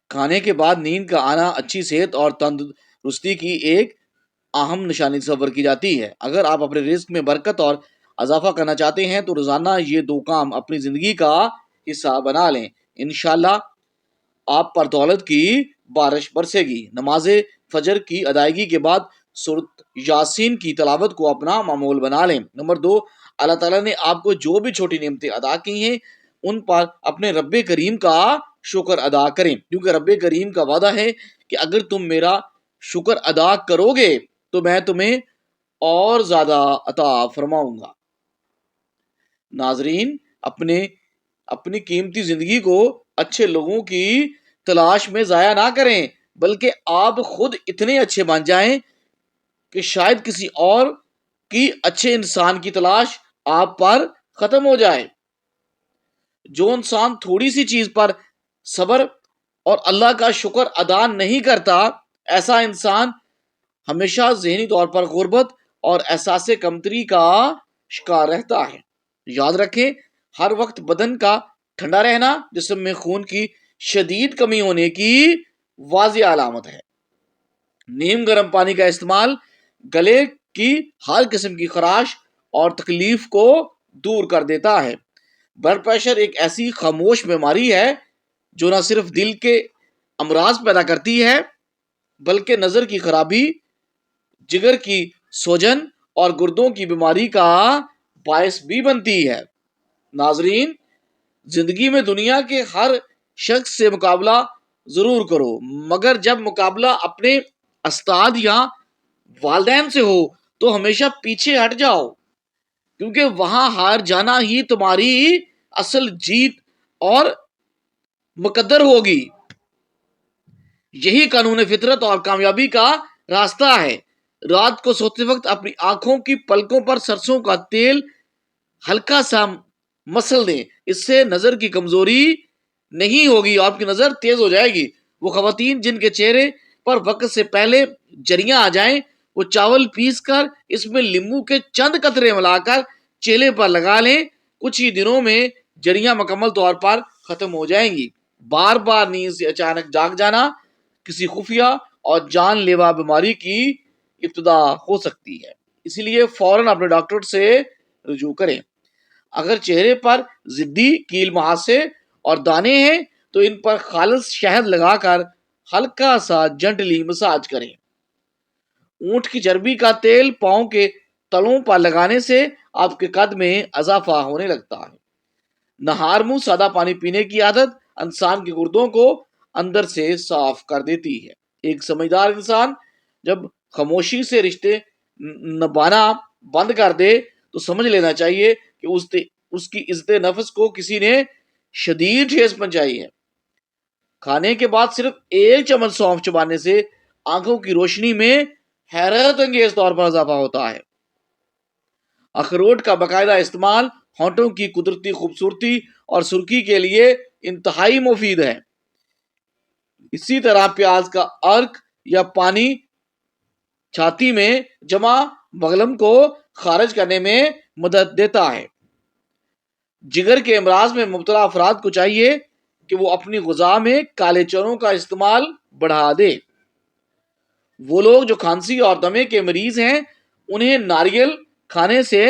کھانے کے بعد نیند کا آنا اچھی صحت اور تندرستی کی ایک اہم نشانی تصور کی جاتی ہے۔ اگر آپ اپنے رزق میں برکت اور اضافہ کرنا چاہتے ہیں تو روزانہ یہ دو کام اپنی زندگی کا حصہ بنا لیں۔ انشاءاللہ آپ پر دولت کی بارش برسے گی۔ نماز فجر کی ادائیگی کے بعد سورۃ یاسین کی تلاوت کو اپنا معمول بنا لیں۔ نمبر 2، اللہ تعالیٰ نے آپ کو جو بھی چھوٹی نعمتیں عطا کی ہیں ان پر اپنے رب کریم کا شکر ادا کریں، کیونکہ رب کریم کا وعدہ ہے کہ اگر تم میرا شکر ادا کرو گے تو میں تمہیں اور زیادہ عطا فرماؤں گا۔ ناظرین، اپنی قیمتی زندگی کو اچھے لوگوں کی تلاش میں ضائع نہ کریں، بلکہ آپ خود اتنے اچھے بن جائیں کہ شاید کسی اور کی اچھے انسان کی تلاش آپ پر ختم ہو جائے۔ جو انسان تھوڑی سی چیز پر صبر اور اللہ کا شکر ادا نہیں کرتا، ایسا انسان ہمیشہ ذہنی طور پر غربت اور احساس کمتری کا شکار رہتا ہے۔ یاد رکھیں، ہر وقت بدن کا ٹھنڈا رہنا جسم میں خون کی شدید کمی ہونے کی واضح علامت ہے۔ نیم گرم پانی کا استعمال گلے کی ہر قسم کی خراش اور تکلیف کو دور کر دیتا ہے۔ بلڈ پریشر ایک ایسی خاموش بیماری ہے جو نہ صرف دل کے امراض پیدا کرتی ہے بلکہ نظر کی خرابی، جگر کی سوجن اور گردوں کی بیماری کا باعث بھی بنتی ہے۔ ناظرین، زندگی میں دنیا کے ہر شخص سے مقابلہ ضرور کرو، مگر جب مقابلہ اپنے استاد یا والدین سے ہو تو ہمیشہ پیچھے ہٹ جاؤ، کیونکہ وہاں ہار جانا ہی تمہاری اصل جیت اور مقدر ہوگی۔ یہی قانون فطرت اور کامیابی کا راستہ ہے۔ رات کو سوتے وقت اپنی آنکھوں کی پلکوں پر سرسوں کا تیل ہلکا سا مسل دیں، اس سے نظر کی کمزوری نہیں ہوگی، آپ کی نظر تیز ہو جائے گی۔ وہ خواتین جن کے چہرے پر وقت سے پہلے جریاں آ جائیں، وہ چاول پیس کر اس میں لیموں کے چند قطرے ملا کر چہرے پر لگا لیں، کچھ ہی دنوں میں جریاں مکمل طور پر ختم ہو جائیں گی۔ بار بار نیند سے اچانک جاگ جانا کسی خفیہ اور جان لیوا بیماری کی ابتدا ہو سکتی ہے، اسی لیے فوراً اپنے ڈاکٹر سے رجوع کریں۔ اگر چہرے پر ضدی کیل مہاسے اور دانے ہیں تو ان پر خالص شہد لگا کر ہلکا سا جنٹلی مساج کریں۔ اونٹ کی چربی کا تیل پاؤں کے تلوں پر لگانے سے آپ کے قد میں اضافہ ہونے لگتا ہے۔ نہار منہ سادہ پانی پینے کی عادت انسان کے گردوں کو اندر سے صاف کر دیتی ہے۔ ایک سمجھدار انسان جب خاموشی سے رشتے نبھانا بند کر دے تو سمجھ لینا چاہیے کہ اس کی عزت نفس کو کسی نے شدید ٹھیس پہنچائی ہے۔ کھانے کے بعد صرف ایک چمچ سونف چبانے سے آنکھوں کی روشنی میں حیرت انگیز طور پر اضافہ ہوتا ہے۔ اخروٹ کا باقاعدہ استعمال ہونٹوں کی قدرتی خوبصورتی اور سرخی کے لیے انتہائی مفید ہے۔ اسی طرح پیاز کا عرق یا پانی چھاتی میں جمع بلغم کو خارج کرنے میں مدد دیتا ہے۔ جگر کے امراض میں مبتلا افراد کو چاہیے کہ وہ اپنی غذا میں کالے چنوں کا استعمال بڑھا دے۔ وہ لوگ جو کھانسی اور دمے کے مریض ہیں انہیں ناریل کھانے سے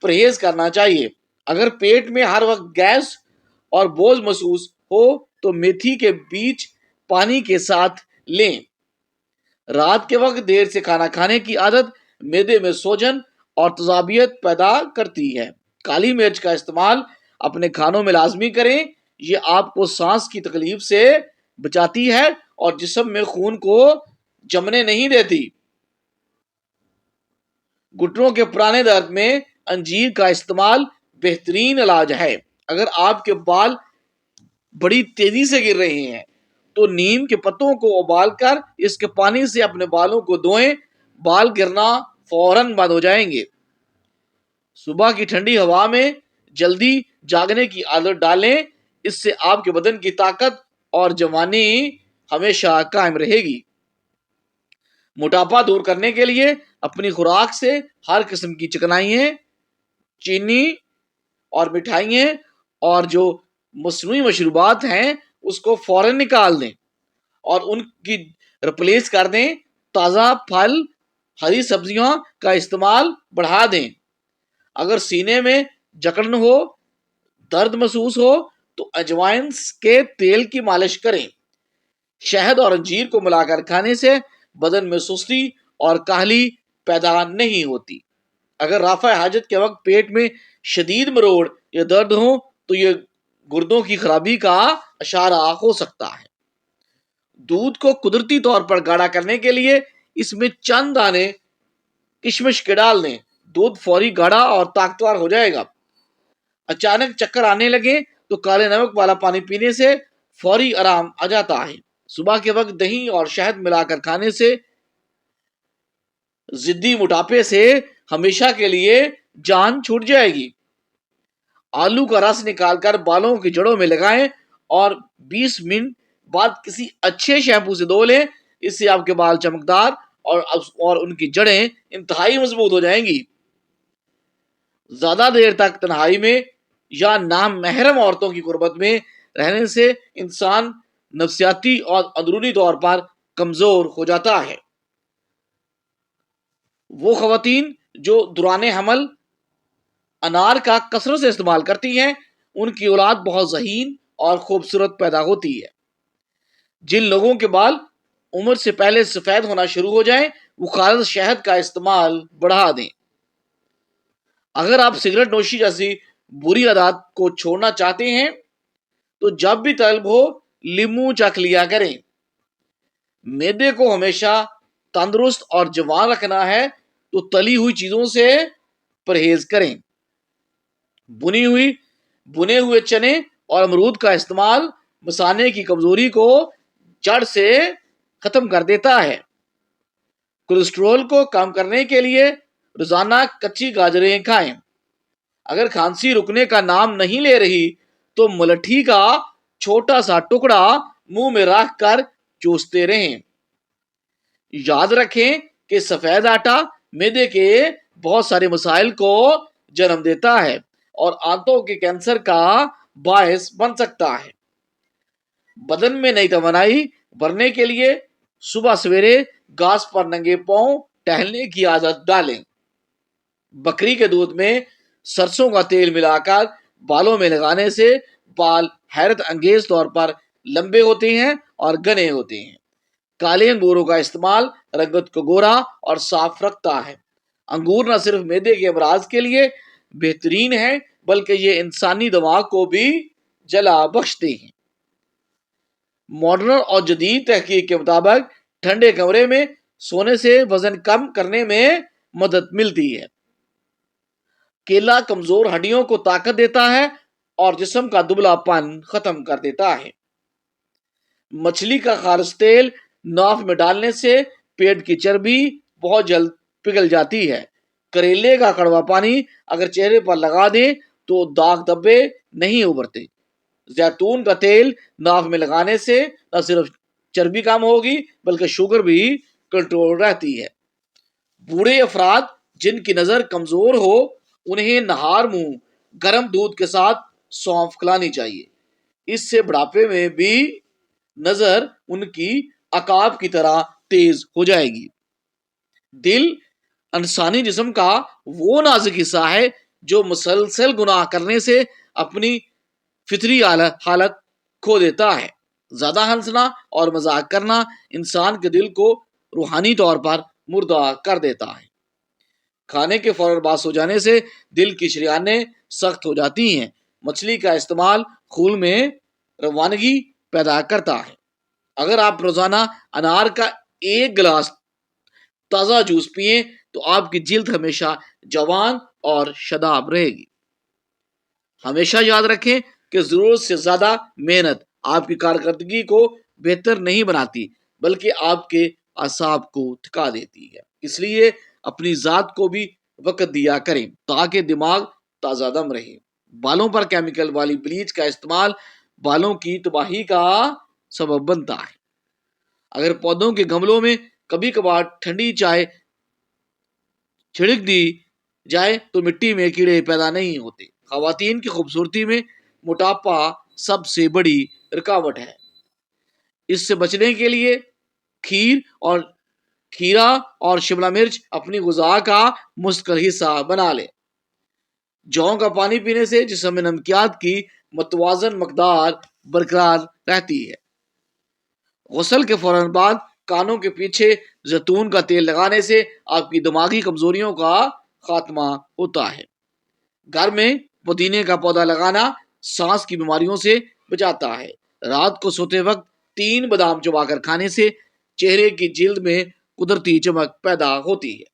پرہیز کرنا چاہیے۔ اگر پیٹ میں ہر وقت گیس اور بوجھ محسوس ہو تو میتھی کے بیج پانی کے ساتھ لیں۔ رات کے وقت دیر سے کھانا کھانے کی عادت معدے میں سوجن اور تذابیت پیدا کرتی ہے۔ کالی مرچ کا استعمال اپنے کھانوں میں لازمی کریں، یہ آپ کو سانس کی تکلیف سے بچاتی ہے اور جسم میں خون کو جمنے نہیں دیتی۔ گھٹنوں کے پرانے درد میں انجیر کا استعمال بہترین علاج ہے۔ اگر آپ کے بال بڑی تیزی سے گر رہے ہیں تو نیم کے پتوں کو ابال کر اس کے پانی سے اپنے بالوں کو دھوئیں، بال گرنا فوراً بند ہو جائیں گے۔ صبح کی ٹھنڈی ہوا میں جلدی جاگنے کی عادت ڈالیں، اس سے آپ کے بدن کی طاقت اور جوانی ہمیشہ قائم رہے گی۔ موٹاپا دور کرنے کے لیے اپنی خوراک سے ہر قسم کی چکنائیاں، چینی اور مٹھائیاں اور جو مصنوعی مشروبات ہیں اس کو فوراً نکال دیں۔ اور ان کی ریپلیس کر دیں تازہ پھل ہری سبزیاں کا استعمال بڑھا دیں. اگر سینے میں جکڑن ہو درد محسوس ہو تو اجوائن کے تیل کی مالش کریں. شہد اور انجیر کو ملا کر کھانے سے بدن میں سستی اور کاہلی پیدا نہیں ہوتی. اگر رافع حاجت کے وقت پیٹ میں شدید مروڑ یا درد ہو تو یہ گردوں کی خرابی کا اشارہ ہو سکتا ہے. دودھ کو قدرتی طور پر گاڑھا کرنے کے لیے اس میں چند دانے کشمش کے ڈال دیں. دودھ فوری گاڑھا اور طاقتور ہو جائے گا. اچانک چکر آنے لگے تو کالے نمک والا پانی پینے سے فوری آرام آ جاتا ہے. صبح کے وقت دہی اور شہد ملا کر کھانے سے ضدی موٹاپے سے ہمیشہ کے لیے جان چھوٹ جائے گی. آلو کا رس نکال کر بالوں کی جڑوں میں لگائیں اور 20 منٹ بعد کسی اچھے شیمپو سے دھو لیں. اس سے آپ کے بال چمکدار اور ان کی جڑیں انتہائی مضبوط ہو جائیں گی. زیادہ دیر تک تنہائی میں یا نامحرم عورتوں کی قربت میں رہنے سے انسان نفسیاتی اور اندرونی طور پر کمزور ہو جاتا ہے. وہ خواتین جو دوران حمل انار کا کثرت سے استعمال کرتی ہیں ان کی اولاد بہت ذہین اور خوبصورت پیدا ہوتی ہے. جن لوگوں کے بال عمر سے پہلے سفید ہونا شروع ہو جائیں وہ خالص شہد کا استعمال بڑھا دیں. اگر آپ سگریٹ نوشی جیسی بری عادات کو چھوڑنا چاہتے ہیں تو جب بھی طلب ہو لیمو چکھ لیا کریں. معدے کو ہمیشہ تندرست اور جوان رکھنا ہے تو تلی ہوئی چیزوں سے پرہیز کریں. بنے ہوئے چنے اور امرود کا استعمال مثانے کی کمزوری کو جڑ سے ختم کر دیتا ہے. کولیسٹرول کو کم کرنے کے لیے روزانہ کچی گاجریں کھائیں. اگر کھانسی رکنے کا نام نہیں لے رہی تو ملٹھی کا چھوٹا سا ٹکڑا منہ میں رکھ کر چوستے رہیں. یاد رکھیں کہ سفید آٹا معدے کے بہت سارے مسائل کو جنم دیتا ہے اور آنتوں کے کینسر کا باعث بن سکتا ہے. بدن میں نئی توانائی بھرنے کے لیے صبح سویرے گھاس پر ننگے پاؤں ٹہلنے کی عادت ڈالیں. بکری کے دودھ میں سرسوں کا تیل ملا کر بالوں میں لگانے سے بال حیرت انگیز طور پر لمبے ہوتے ہیں اور گھنے ہوتے ہیں. کالے انگوروں کا استعمال رنگت کو گورا اور صاف رکھتا ہے. انگور نہ صرف معدے کے امراض کے لیے بہترین ہے بلکہ یہ انسانی دماغ کو بھی جلا بخشتے ہیں. ماڈرن اور جدید تحقیق کے مطابق ٹھنڈے کمرے میں سونے سے وزن کم کرنے میں مدد ملتی ہے. کیلا کمزور ہڈیوں کو طاقت دیتا ہے اور جسم کا دبلا پن ختم کر دیتا ہے. مچھلی کا خالص تیل ناف میں ڈالنے سے پیٹ کی چربی بہت جلد پگھل جاتی ہے. کریلے کا کڑوا پانی اگر چہرے پر لگا دیں تو داغ دھبے نہیں ابھرتے. زیتون کا تیل ناف میں لگانے سے نہ صرف چربی کم ہوگی بلکہ شوگر بھی کنٹرول رہتی ہے. بوڑھے افراد جن کی نظر کمزور ہو انہیں نہار منہ گرم دودھ کے ساتھ سونف کھلانی چاہیے. اس سے بڑھاپے میں بھی نظر ان کی عقاب کی طرح تیز ہو جائے گی. دل انسانی جسم کا وہ نازک حصہ ہے جو مسلسل گناہ کرنے سے اپنی فطری حالت کھو دیتا ہے. زیادہ ہنسنا اور مذاق کرنا انسان کے دل کو روحانی طور پر مردہ کر دیتا ہے. کھانے کے فوراً بعد سو جانے سے دل کی شریانیں سخت ہو جاتی ہیں. مچھلی کا استعمال خون میں روانگی پیدا کرتا ہے. اگر آپ روزانہ انار کا 1 گلاس تازہ جوس پئیں تو آپ کی جلد ہمیشہ جوان اور شاداب رہے گی. ہمیشہ یاد رکھیں کہ ضرورت سے زیادہ محنت آپ کی کارکردگی کو بہتر نہیں بناتی بلکہ آپ کے اعصاب کو تھکا دیتی ہے. اس لیے اپنی ذات کو بھی وقت دیا کریں تاکہ دماغ تازہ دم رہے. بالوں پر کیمیکل والی بلیچ کا استعمال بالوں کی تباہی کا سبب بنتا ہے. اگر پودوں کے گملوں میں کبھی کبھار ٹھنڈی چائے چھڑک دی جائے تو مٹی میں کیڑے پیدا نہیں ہوتے. خواتین کی خوبصورتی میں موٹاپا سب سے بڑی رکاوٹ ہے. اس سے بچنے کے لیے کھیرا اور شملہ مرچ اپنی غذا کا مستقل حصہ بنا لیں۔ جو کا پانی پینے سے جسم میں نمکیات کی متوازن مقدار برقرار رہتی ہے۔ غسل کے فوراً بعد کانوں کے پیچھے زیتون کا تیل لگانے سے آپ کی دماغی کمزوریوں کا خاتمہ ہوتا ہے۔ گھر میں پودینے کا پودا لگانا سانس کی بیماریوں سے بچاتا ہے۔ رات کو سوتے وقت 3 بادام چبا کر کھانے سے چہرے کی جلد میں قدرتی چمک پیدا ہوتی ہے۔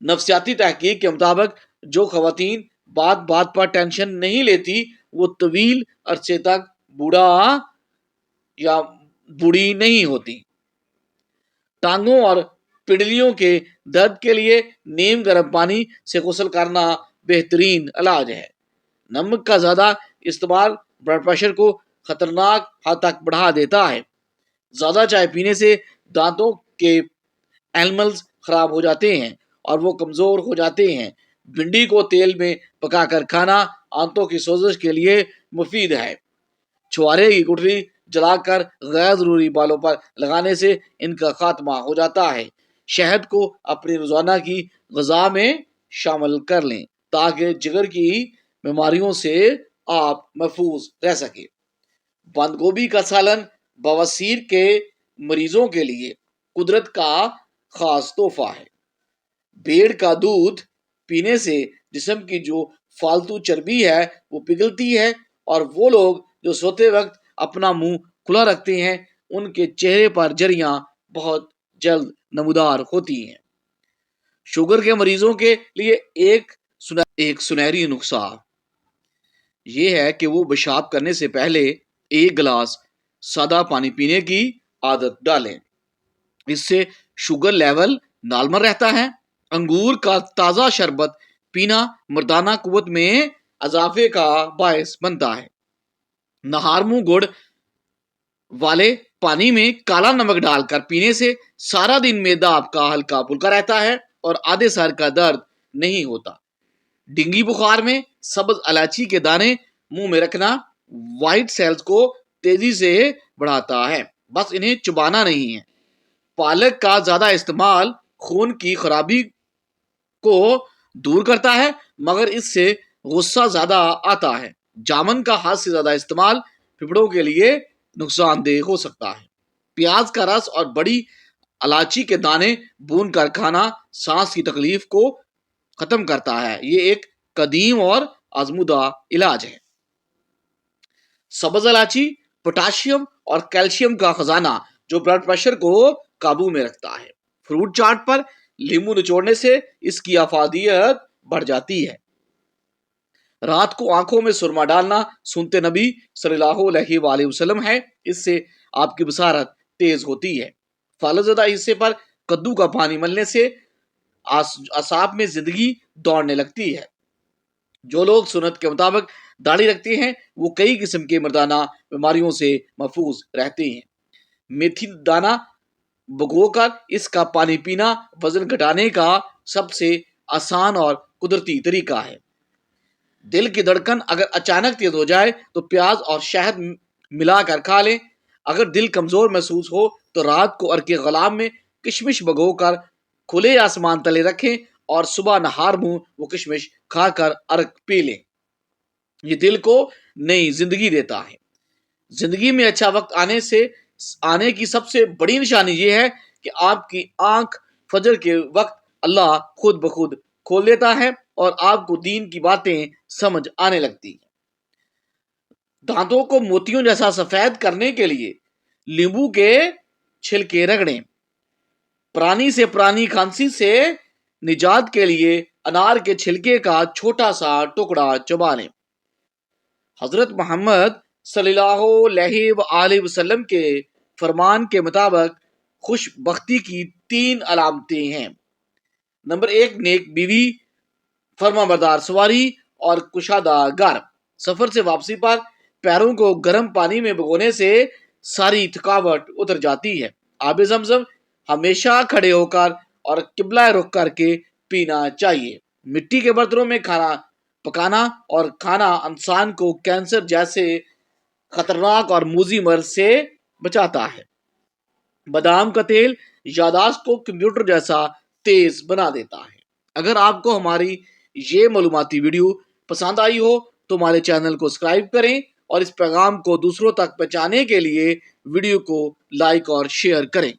نفسیاتی تحقیق کے مطابق جو خواتین بات پر ٹینشن نہیں لیتی وہ طویل عرصے تک بوڑھا یا بوڑھی نہیں ہوتی۔ ٹانگوں اور پنڈلیوں کے درد کے لیے نیم گرم پانی سے غسل کرنا بہترین علاج ہے۔ نمک کا زیادہ استعمال بلڈ پریشر کو خطرناک حد تک بڑھا دیتا ہے۔ زیادہ چائے پینے سے دانتوں کے اینملز خراب ہو جاتے ہیں اور وہ کمزور ہو جاتے ہیں۔ بھنڈی کو تیل میں پکا کر کھانا آنتوں کی سوزش کے لیے مفید ہے۔ چھوارے کی گٹھلی جلا کر غیر ضروری بالوں پر لگانے سے ان کا خاتمہ ہو جاتا ہے۔ شہد کو اپنی روزانہ کی غذا میں شامل کر لیں تاکہ جگر کی بیماریوں سے آپ محفوظ رہ سکیں۔ بند گوبھی کا سالن بواسیر کے مریضوں کے لیے قدرت کا خاص تحفہ ہے۔ بھیڑ کا دودھ پینے سے جسم کی جو فالتو چربی ہے وہ پگھلتی ہے اور وہ لوگ جو سوتے وقت اپنا منہ کھلا رکھتے ہیں ان کے چہرے پر جریاں بہت جلد نمودار ہوتی ہیں۔ شوگر کے مریضوں کے لیے ایک سنہری نسخہ یہ ہے کہ وہ پیشاب کرنے سے پہلے 1 گلاس سادہ پانی پینے کی عادت ڈالیں۔ اس سے شوگر لیول نارمل رہتا ہے۔ انگور کا تازہ شربت پینا مردانہ قوت میں اضافے کا باعث بنتا ہے۔ نہار منہ گڑ والے پانی میں کالا نمک ڈال کر پینے سے سارا دن معدہ آپ کا ہلکا پھلکا رہتا ہے اور آدھے سر کا درد نہیں ہوتا۔ ڈینگی بخار میں سبز الائچی کے دانے منہ میں رکھنا وائٹ سیلز کو تیزی سے بڑھاتا ہے، بس انہیں چبانا نہیں ہے۔ پالک کا زیادہ استعمال خون کی خرابی کو دور کرتا ہے مگر اس سے غصہ زیادہ آتا ہے۔ جامن کا حد سے زیادہ استعمال پھیپھڑوں کے لیے نقصان دہ ہو سکتا ہے۔ پیاز کا رس اور بڑی الائچی کے دانے بھون کر کھانا سانس کی تکلیف کو ختم کرتا ہے۔ یہ ایک قدیم اور آزمودہ علاج ہے۔ سبز الائچی پوٹاشیم اور کیلشیم کا خزانہ جو بلڈ پریشر کو قابو میں رکھتا ہے۔ فروٹ چاٹ پر لیمو نچوڑنے سے اس کی افادیت بڑھ جاتی ہے۔ رات کو آنکھوں میں سرما ڈالنا سنت نبی صلی اللہ علیہ وآلہ وسلم ہے، اس سے آپ کی بصارت تیز ہوتی ہے۔ فالو زدہ حصے پر کدو کا پانی ملنے سے اعصاب میں زندگی دوڑنے لگتی ہے۔ جو لوگ سنت کے مطابق داڑھی رکھتے ہیں وہ کئی قسم کے مردانہ بیماریوں سے محفوظ رہتے ہیں۔ میتھی دانہ بھگو کر اس کا پانی پینا وزن گھٹانے کا سب سے آسان اور قدرتی طریقہ ہے۔ دل کی دھڑکن اگر اچانک تیز ہو جائے تو پیاز اور شہد ملا کر کھا لیں۔ اگر دل کمزور محسوس ہو تو رات کو عرق غلام میں کشمش بھگو کر کھلے آسمان تلے رکھیں اور صبح نہار منہ وہ کشمش کھا کر عرق پی لیں۔ یہ دل کو نئی زندگی دیتا ہے۔ زندگی میں اچھا وقت آنے کی سب سے بڑی نشانی یہ ہے کہ آپ کی آنکھ فجر کے وقت اللہ خود بخود کھول دیتا ہے اور آپ کو دین کی باتیں سمجھ آنے لگتی ہیں۔ دانتوں کو موتیوں جیسا سفید کرنے کے لیے لیمبو کے چھلکے رگڑیں۔ پرانی سے پرانی کھانسی سے نجات کے لیے انار کے چھلکے کا چھوٹا سا ٹکڑا چبا لیں۔ حضرت محمد صلی اللہ علیہ وآلہ وسلم کے فرمان کے مطابق خوش بختی کی 3 علامتیں ہیں۔ نمبر 1 نیک بیوی، فرما بردار سواری اور کشادہ گھر۔ سفر سے واپسی پر پیروں کو گرم پانی میں بھگونے سے ساری تھکاوٹ اتر جاتی ہے۔ آب زمزم ہمیشہ کھڑے ہو کر اور قبلہ رخ کر کے پینا چاہیے۔ مٹی کے برتنوں میں کھانا پکانا اور کھانا انسان کو کینسر جیسے خطرناک اور موذی مرض سے بچاتا ہے۔ بادام کا تیل یادداشت کو کمپیوٹر جیسا تیز بنا دیتا ہے۔ اگر آپ کو ہماری یہ معلوماتی ویڈیو پسند آئی ہو تو ہمارے چینل کو سبسکرائب کریں اور اس پیغام کو دوسروں تک پہنچانے کے لیے ویڈیو کو لائک اور شیئر کریں۔